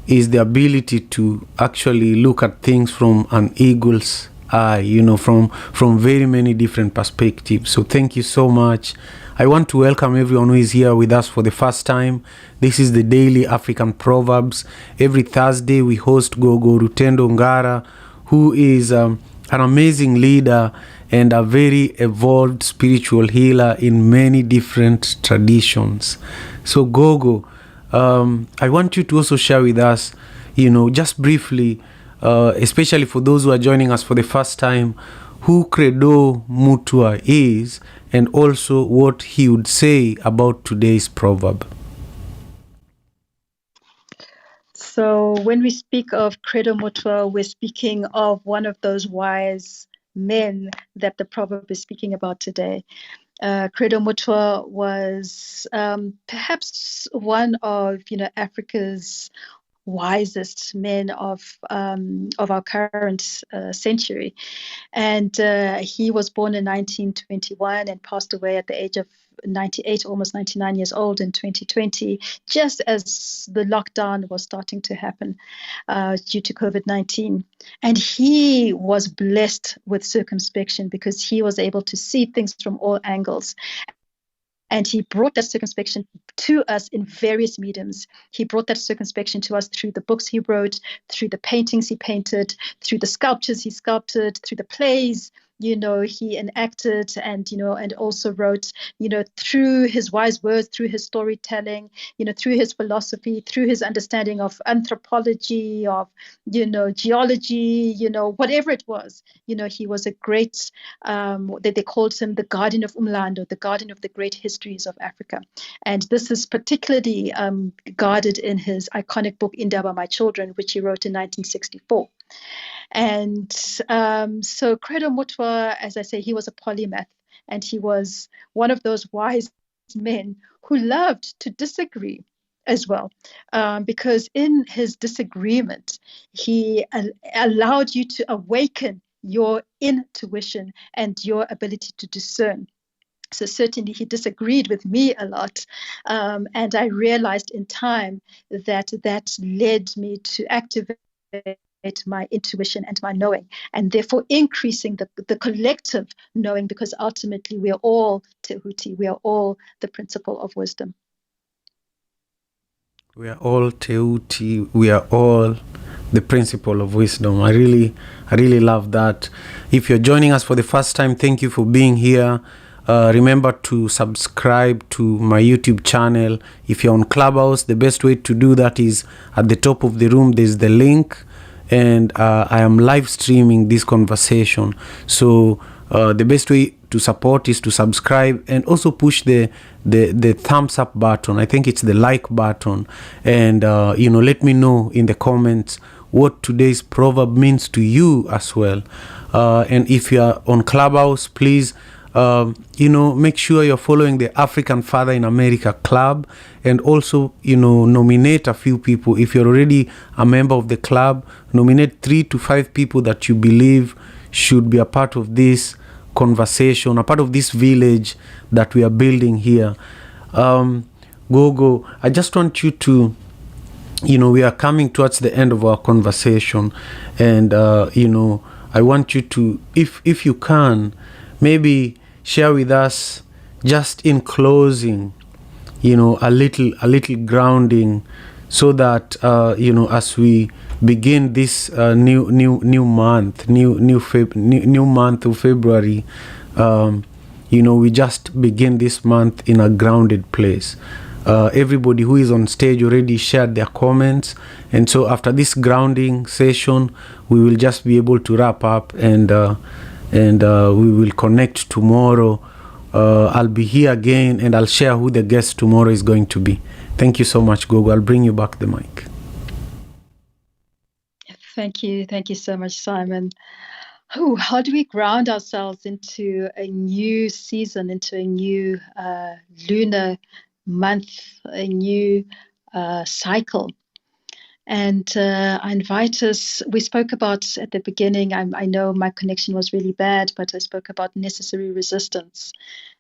is the ability to actually look at things from an eagle's eye, from very many different perspectives. So thank you so much. I want to welcome everyone who is here with us for the first time. This is the Daily African Proverbs. Every Thursday we host Gogo Rutendo Ngara, who is an amazing leader and a very evolved spiritual healer in many different traditions. So Gogo, I want you to also share with us, just briefly, especially for those who are joining us for the first time, who Credo Mutwa is, and also what he would say about today's proverb. So when we speak of Credo Mutwa, we're speaking of one of those wise men that the proverb is speaking about today. Credo Mutwa was perhaps one of Africa's wisest men of our current century, and he was born in 1921 and passed away at the age of 98, almost 99 years old in 2020, just as the lockdown was starting to happen due to COVID-19. And he was blessed with circumspection because he was able to see things from all angles. And he brought that circumspection to us in various mediums. He brought that circumspection to us through the books he wrote, through the paintings he painted, through the sculptures he sculpted, through the plays he enacted, and also wrote, through his wise words, through his storytelling, through his philosophy, through his understanding of anthropology, of, geology, whatever it was. He was a great, they called him the guardian of Umlando, the guardian of the great histories of Africa. And this is particularly guarded in his iconic book, Indaba, My Children, which he wrote in 1964. And so Credo Mutwa, as I say, he was a polymath, and he was one of those wise men who loved to disagree as well, because in his disagreement, he allowed you to awaken your intuition and your ability to discern. So certainly he disagreed with me a lot. And I realized in time that led me to activate my intuition and my knowing, and therefore increasing the collective knowing, because ultimately we are all Tehuti, we are all the principle of wisdom. We are all Teuti. We are all the principle of wisdom. I really love that. If you're joining us for the first time, thank you for being here. Remember to subscribe to my YouTube channel. If you're on Clubhouse, the best way to do that is at the top of the room. There's the link, and I am live streaming this conversation. So the best way to support is to subscribe, and also push the thumbs up button. I think it's the like button, and let me know in the comments what today's proverb means to you as well. And if you are on Clubhouse, please make sure you're following the African Father in America Club, and also nominate a few people. If you're already a member of the club, nominate 3 to 5 people that you believe should be a part of this conversation, a part of this village that we are building here. Gogo, I just want you to, we are coming towards the end of our conversation, and I want you to, if you can, maybe share with us, just in closing, a little grounding, so that as we begin this new month, new month of February, we just begin this month in a grounded place. Everybody who is on stage already shared their comments, and so after this grounding session, we will just be able to wrap up, and we will connect tomorrow. I'll be here again, and I'll share who the guest tomorrow is going to be. Thank you so much, Gogo. I'll bring you back the mic. Thank you so much, Simon. How do we ground ourselves into a new season, into a new lunar month, a new cycle? And I invite us, we spoke about at the beginning, I know my connection was really bad, but I spoke about necessary resistance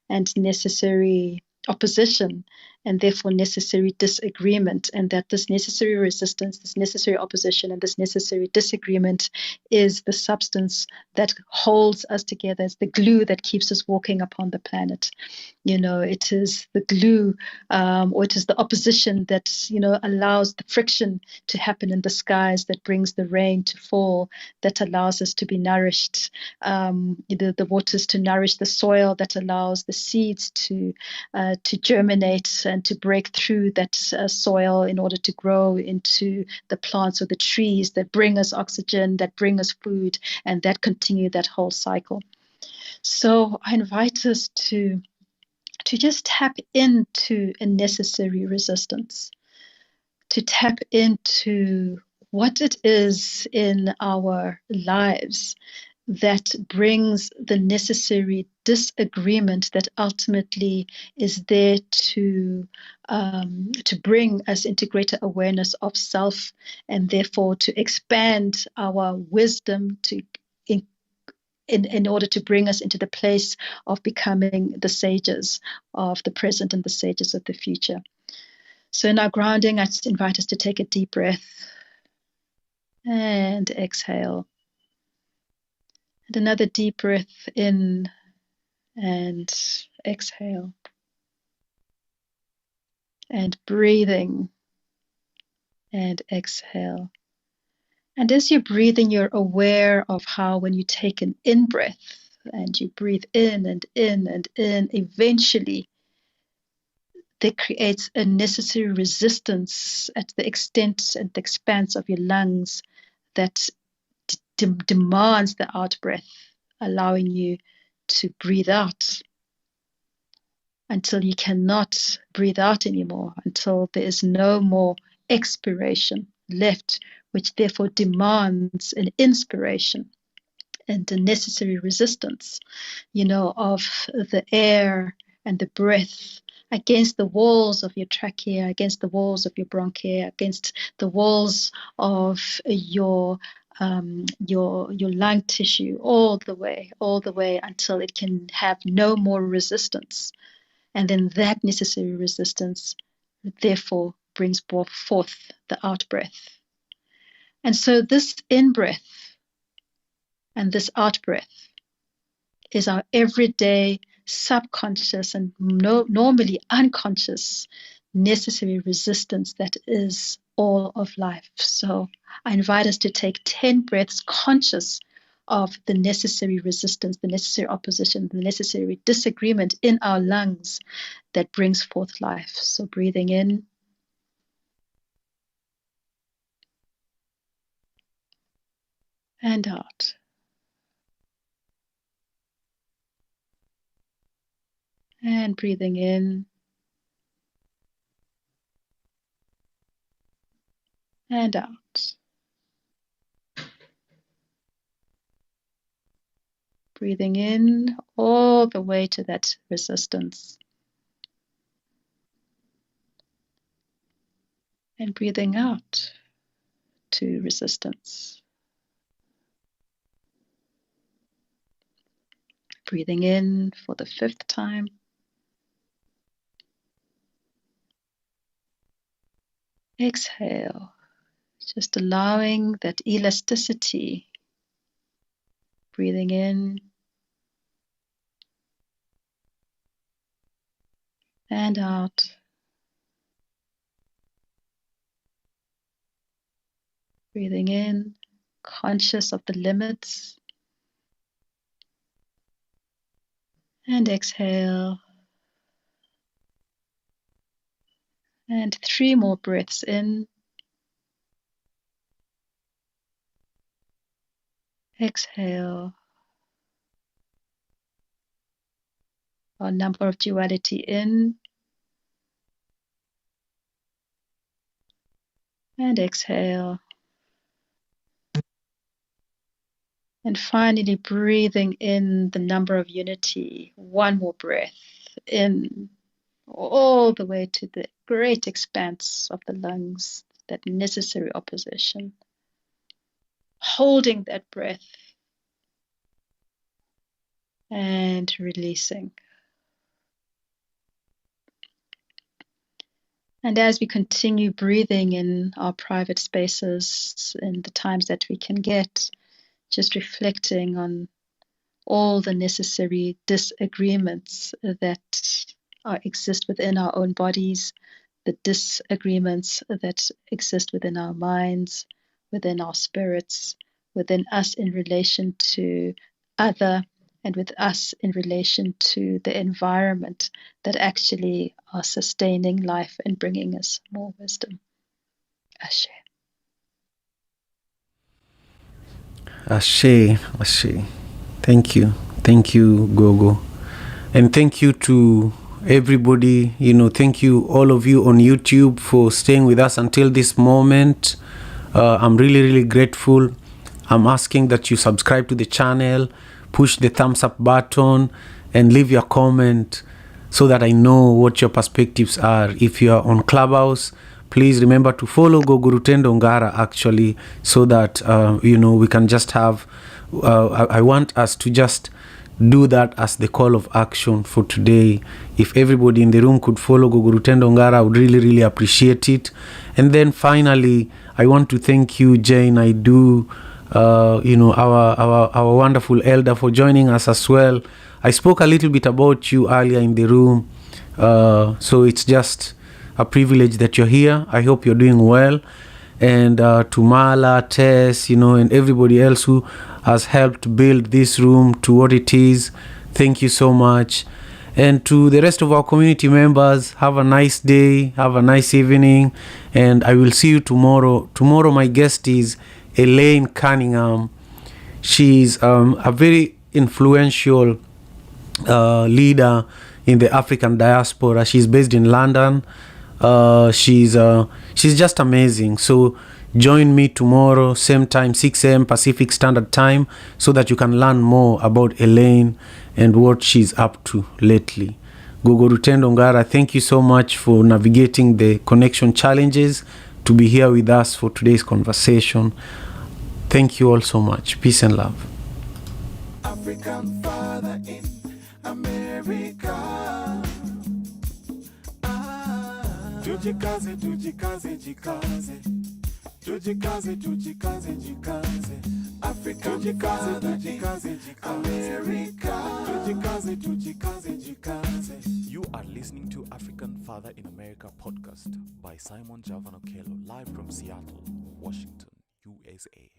and necessary opposition, and therefore necessary disagreement, and that this necessary resistance, this necessary opposition, and this necessary disagreement is the substance that holds us together. It's the glue that keeps us walking upon the planet. It is the glue, or it is the opposition that allows the friction to happen in the skies, that brings the rain to fall, that allows us to be nourished, the waters to nourish the soil, that allows the seeds to germinate and to break through that soil in order to grow into the plants or the trees that bring us oxygen, that bring us food, and that continue that whole cycle. So I invite us to just tap into a necessary resistance, to tap into what it is in our lives that brings the necessary disagreement that ultimately is there to bring us into greater awareness of self, and therefore to expand our wisdom in order to bring us into the place of becoming the sages of the present and the sages of the future. So in our grounding, I just invite us to take a deep breath and exhale. And another deep breath in and exhale. And breathing and exhale. And as you're breathing, you're aware of how when you take an in-breath and you breathe in and in and in, eventually that creates a necessary resistance at the extent and the expanse of your lungs that demands the out-breath, allowing you to breathe out until you cannot breathe out anymore, until there is no more expiration left, which therefore demands an inspiration and a necessary resistance, of the air and the breath against the walls of your trachea, against the walls of your bronchi, against the walls of your your lung tissue all the way until it can have no more resistance. And then that necessary resistance, therefore, brings forth the out breath. And so this in breath and this out breath is our everyday subconscious and normally unconscious necessary resistance that is all of life. So I invite us to take 10 breaths conscious of the necessary resistance, the necessary opposition, the necessary disagreement in our lungs that brings forth life. So breathing in and out. And breathing in and out. Breathing in all the way to that resistance. And breathing out to resistance. Breathing in for the 5th time. Exhale, just allowing that elasticity. Breathing in and out. Breathing in, conscious of the limits. And exhale. And 3 more breaths in. Exhale. Our number of duality in. And exhale. And finally breathing in the number of unity. 1 more breath in, all the way to the great expanse of the lungs, that necessary opposition. Holding that breath and releasing. And as we continue breathing in our private spaces, in the times that we can get, just reflecting on all the necessary disagreements that exist within our own bodies, the disagreements that exist within our minds, within our spirits, within us in relation to other, and with us in relation to the environment that actually are sustaining life and bringing us more wisdom. Ashe. Ashe, Ashe. Thank you. Thank you, Gogo. And thank you to everybody. Thank you, all of you on YouTube, for staying with us until this moment. I'm really, really grateful. I'm asking that you subscribe to the channel, push the thumbs up button, and leave your comment so that I know what your perspectives are. If you are on Clubhouse, please remember to follow Gogo Rutendo Ngara, actually, so that we can just have I want us to just do that as the call of action for today. If everybody in the room could follow Gogo Rutendo Ngara, I would really, really appreciate it. And then finally, I want to thank you, Jane. I do, our wonderful elder, for joining us as well. I spoke a little bit about you earlier in the room, so it's just a privilege that you're here. I hope you're doing well. And to Mala, Tess, and everybody else who has helped build this room to what it is, thank you so much. And to the rest of our community members, have a nice day, have a nice evening, and I will see you tomorrow. Tomorrow my guest is Elaine Cunningham. She's a very influential leader in the African diaspora. She's based in London. She's just amazing. So join me tomorrow, same time, 6 a.m. Pacific Standard Time, so that you can learn more about Elaine and what she's up to lately. Gogo Rutendo Ngara, thank you so much for navigating the connection challenges to be here with us for today's conversation. Thank you all so much. Peace and love. African father in America. Tujikaze, tujikaze, jikaze. Tujikaze, tujikaze, jikaze. African father in America. Tujikaze, tujikaze, jikaze. You are listening to African Father in America podcast by Simon Javan Okello, live from Seattle, Washington, USA.